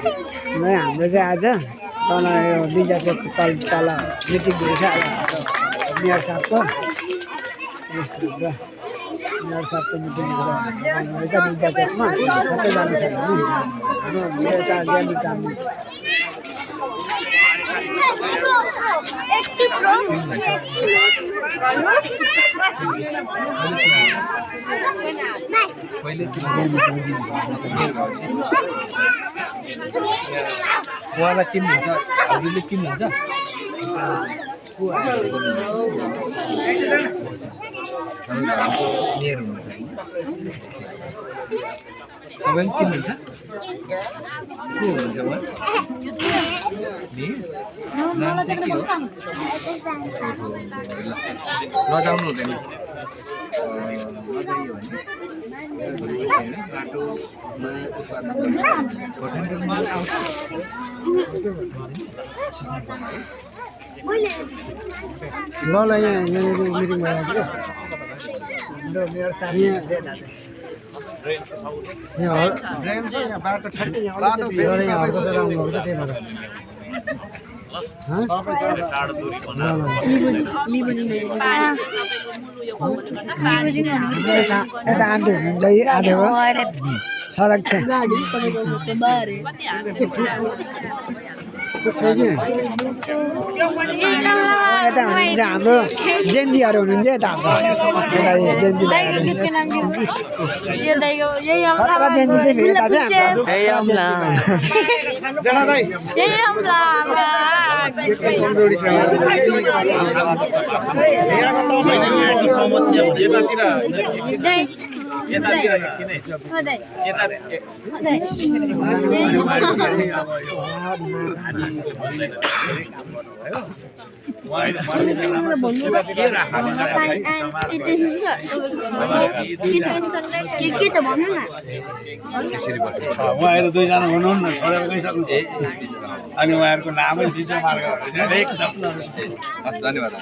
हाम्रो चाहिँ आज तल यो बिजा चोक तल मिटिङ हुँदैछ मेयर साहबको मेयर साहबको मिटिङ हुँदैछ बिजा चोकमा सबै जानु छ हाम्रो मेयर कार्यालय जानु उहाँलाई चिन्नुहुन्छ हजुरले चिन्नुहुन्छ मेयर हुनुहुन्छ तपाईँले चिन्नुहुन्छ को हुनुहुन्छ उहाँ नाम चाहिँ के हो नजाउनु हुँदैन नजाइयो भने बाटोमा आउँछ ल यहाँ मिटिङ भइरहेको छ हाम्रो मेयर साहब यहाँ बाटो ठ्याक्कै यहाँ हड्को चाहिँ आउनुहुन्छ त्यही भएर यता आन्टी हुनुहुन्छ आधो सडक छ यता हुनुहुन्छ हाम्रो जेन्जीहरू हुनुहुन्छ यता हाम्रो जेन्जी जेन्जी चाहिँ फेरि उहाँहरू दुईजना हुनुहुन्न अनि उहाँहरूको नामै दिन्छ मार्ग एकदम धन्यवाद